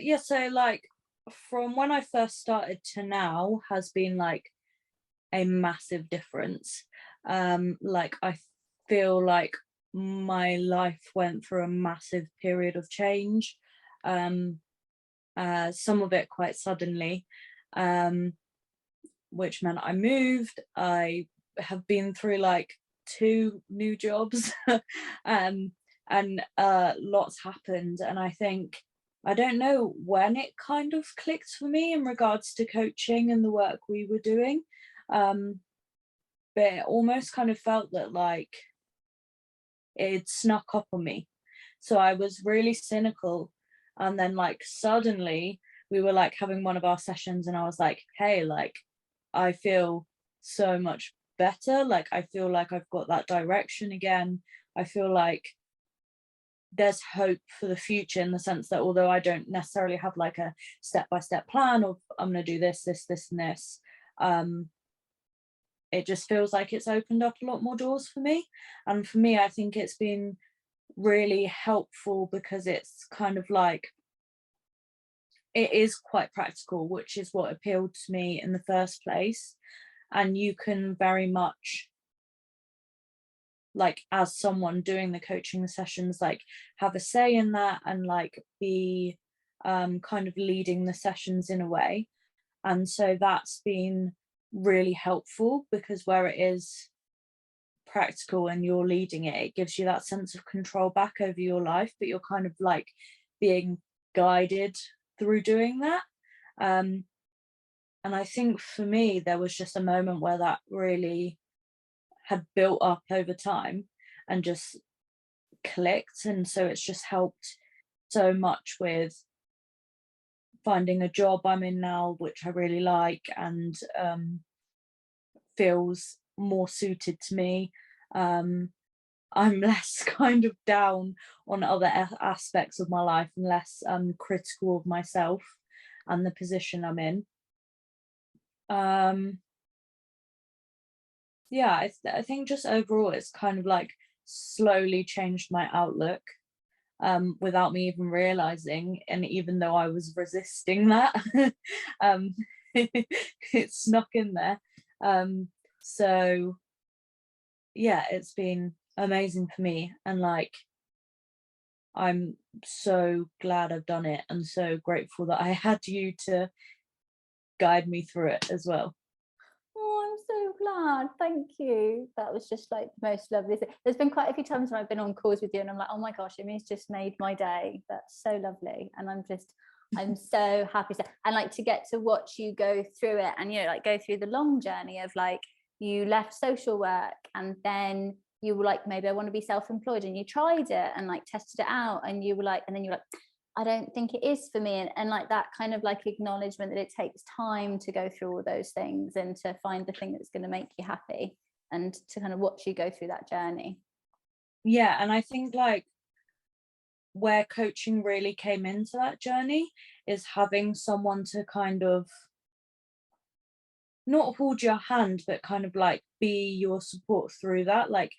Yeah, so like from when I first started to now has been like a massive difference. Like I feel like my life went through a massive period of change. Um, some of it quite suddenly, um, which meant I moved. I have been through like two new jobs, um, and lots happened. And I think I don't know when it kind of clicked for me in regards to coaching and the work we were doing. Um, but it almost kind of felt that like it snuck up on me. So I was really cynical. And then like suddenly we were like having one of our sessions and I was like, hey, like I feel so much better. Like I feel like I've got that direction again. I feel like there's hope for the future in the sense that although I don't necessarily have like a step-by-step plan of I'm gonna do this, this, and this, um, it just feels like it's opened up a lot more doors for me. And for me, I think it's been really helpful because it's kind of like it is quite practical, which is what appealed to me in the first place. And you can very much, like, as someone doing the coaching sessions, like, have a say in that and like be kind of leading the sessions in a way. And so that's been really helpful because where it is practical and you're leading it, it gives you that sense of control back over your life, but you're kind of like being guided through doing that. Um, and I think for me, there was just a moment where that really had built up over time and just clicked. And so it's just helped so much with finding a job I'm in now, which I really like and feels more suited to me. Um, I'm less kind of down on other aspects of my life and less critical of myself and the position I'm in. Um, yeah, I think just overall it's kind of like slowly changed my outlook without me even realizing. And even though I was resisting that, um, it snuck in there. Um, so yeah, it's been amazing for me. And like, I'm so glad I've done it and so grateful that I had you to guide me through it as well. Oh, I'm so glad. Thank you. That was just like the most lovely thing. There's been quite a few times when I've been on calls with you and I'm like, oh my gosh, Immy's just made my day. That's so lovely. And I'm so happy to, and like to get to watch you go through it and, you know, like go through the long journey of like, you left social work and then you were like, maybe I want to be self-employed, and you tried it and like tested it out and you were like, and then you're like, I don't think it is for me. And like that kind of like acknowledgement that it takes time to go through all those things and to find the thing that's going to make you happy and to kind of watch you go through that journey. Yeah, and I think like where coaching really came into that journey is having someone to kind of not hold your hand, but kind of like be your support through that. Like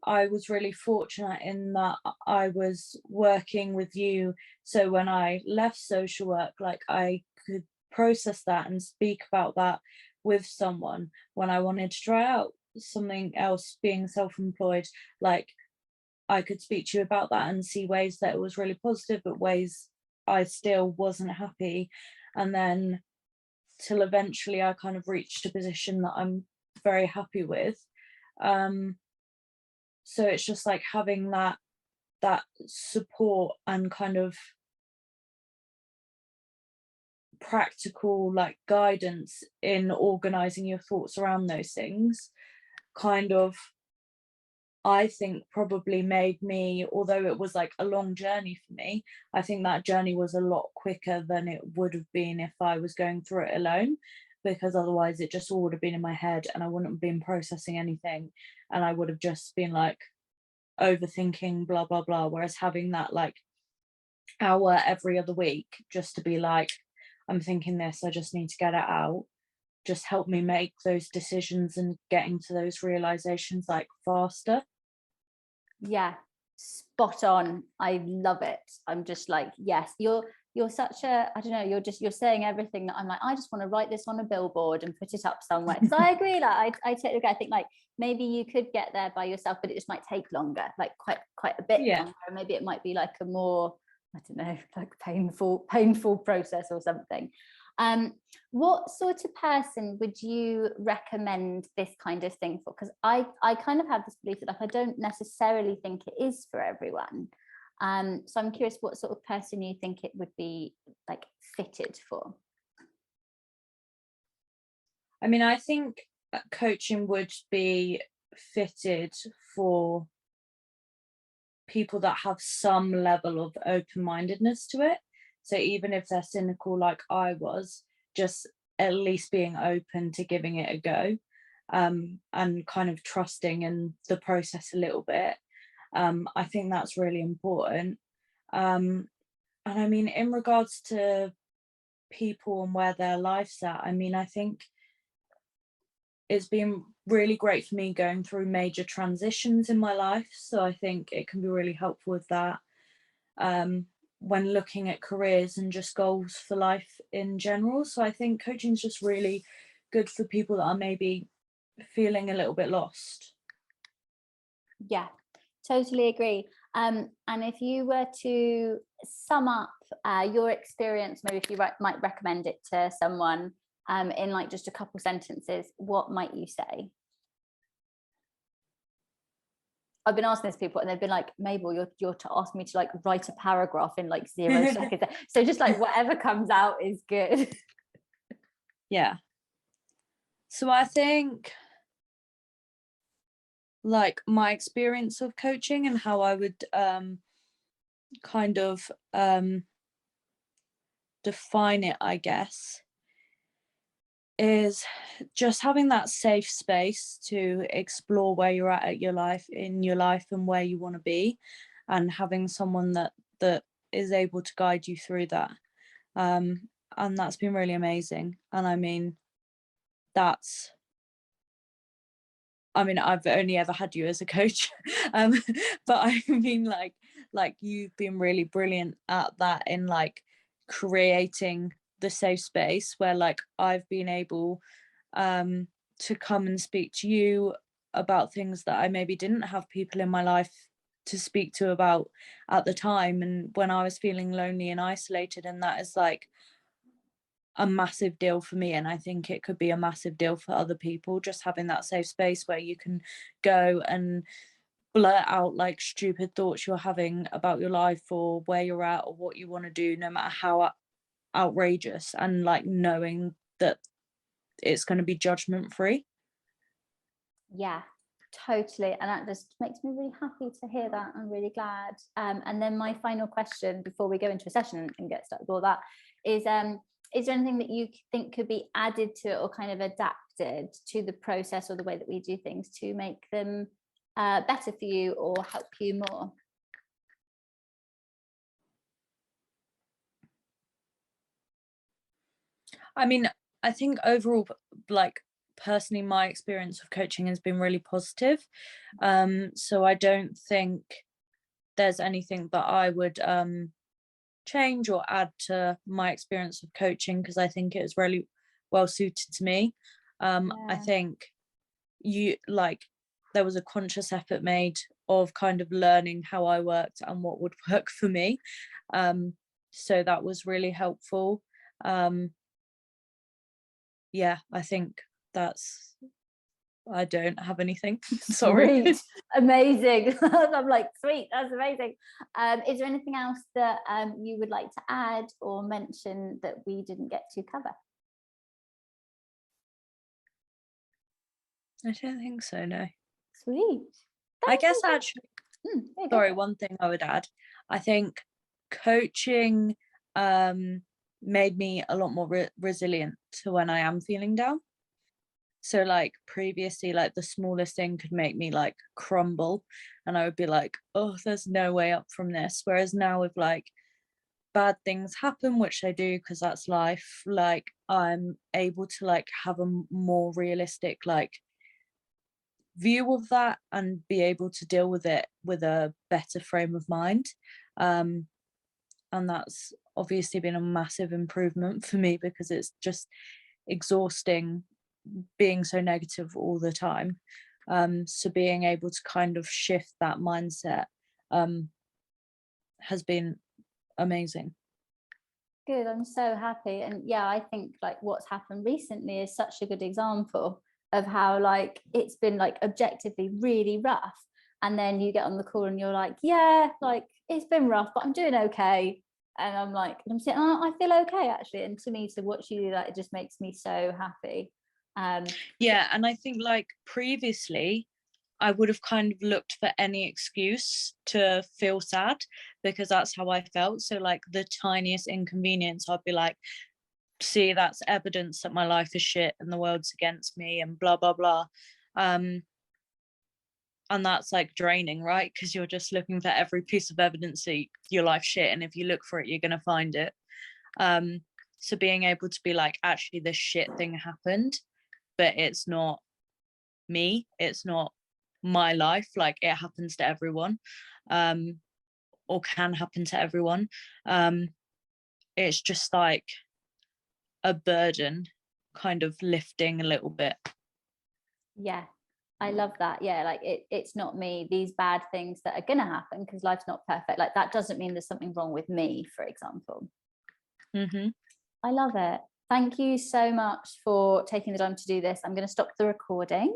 I was really fortunate in that I was working with you. So when I left social work, like I could process that and speak about that with someone when I wanted to try out something else, being self-employed. Like I could speak to you about that and see ways that it was really positive, but ways I still wasn't happy. And then till eventually I kind of reached a position that I'm very happy with. Um, so it's just like having that support and kind of practical like guidance in organizing your thoughts around those things kind of I think probably made me, although it was like a long journey for me, I think that journey was a lot quicker than it would have been if I was going through it alone, because otherwise it just all would have been in my head and I wouldn't have been processing anything and I would have just been like overthinking, blah, blah, blah. Whereas having that like hour every other week just to be like, I'm thinking this, I just need to get it out, just helped me make those decisions and getting to those realizations like faster. Yeah, spot on. I love it. I'm just like, yes, you're such a, I don't know, you're saying everything that I'm like, I just want to write this on a billboard and put it up somewhere. Because I agree, like I totally agree. I think like maybe you could get there by yourself, but it just might take longer, like quite a bit longer. Maybe it might be like a more, I don't know, like painful process or something. What sort of person would you recommend this kind of thing for? Because I kind of have this belief that like I don't necessarily think it is for everyone. So I'm curious what sort of person you think it would be like fitted for. I mean, I think coaching would be fitted for people that have some level of open-mindedness to it. So even if they're cynical like I was, just at least being open to giving it a go, and kind of trusting in the process a little bit. I think that's really important. And I mean, in regards to people and where their life's at, I mean, I think it's been really great for me going through major transitions in my life. So I think it can be really helpful with that. When looking at careers and just goals for life in general. So I think coaching is just really good for people that are maybe feeling a little bit lost. Yeah, totally agree. And if you were to sum up your experience, maybe if you might recommend it to someone in like just a couple sentences, what might you say? I've been asking this to people and they've been like, Mabel, you're to ask me to like write a paragraph in like 0 seconds. So just like whatever comes out is good. Yeah. So I think like my experience of coaching and how I would kind of define it, I guess, is just having that safe space to explore where you're at your life in your life and where you want to be, and having someone that is able to guide you through that. And that's been really amazing. And I mean, I've only ever had you as a coach, but I mean, like you've been really brilliant at that in like creating the safe space where like I've been able to come and speak to you about things that I maybe didn't have people in my life to speak to about at the time, and when I was feeling lonely and isolated, and that is like a massive deal for me, and I think it could be a massive deal for other people, just having that safe space where you can go and blurt out like stupid thoughts you're having about your life or where you're at or what you want to do, no matter how outrageous, and like knowing that it's going to be judgment free. Yeah, totally. And that just makes me really happy to hear that. I'm really glad. And then my final question before we go into a session and get started with all that is there anything that you think could be added to it or kind of adapted to the process or the way that we do things to make them better for you or help you more? I mean, I think overall, like personally, my experience of coaching has been really positive. So I don't think there's anything that I would change or add to my experience of coaching, because I think it was really well suited to me. I think there was a conscious effort made of kind of learning how I worked and what would work for me. So that was really helpful. Yeah, I think I don't have anything. Sorry. Sweet. Amazing. I'm like, sweet, that's amazing. Is there anything else that you would like to add or mention that we didn't get to cover? I don't think so, no. Sweet. I guess actually, sorry, one thing I would add, I think coaching made me a lot more resilient to when I am feeling down. So like previously, like the smallest thing could make me like crumble, and I would be like, oh, there's no way up from this. Whereas now with like bad things happen, which they do because that's life, like I'm able to like have a more realistic like view of that and be able to deal with it with a better frame of mind. And and that's obviously been a massive improvement for me because it's just exhausting being so negative all the time. So being able to kind of shift that mindset um, has been amazing. Good, I'm so happy. And yeah, I think like what's happened recently is such a good example of how like it's been like objectively really rough. And then you get on the call and you're like, yeah, like it's been rough, but I'm doing okay. And I'm like, I'm saying, oh, I feel okay actually. And to me, to watch you do that, it just makes me so happy. Yeah, and I think like previously I would have kind of looked for any excuse to feel sad because that's how I felt. So like the tiniest inconvenience, I'd be like, see, that's evidence that my life is shit and the world's against me and blah blah blah. Um, and that's like draining, right? Because you're just looking for every piece of evidence that your life's shit, and if you look for it, you're gonna find it. Um, so being able to be like, actually, this shit thing happened, but it's not me. It's not my life. Like it happens to everyone, um, or can happen to everyone. Um, it's just like a burden, kind of lifting a little bit. Yeah, I love that. Yeah, like it's not me, these bad things that are going to happen because life's not perfect. Like that doesn't mean there's something wrong with me, for example. Mm-hmm. I love it. Thank you so much for taking the time to do this. I'm going to stop the recording.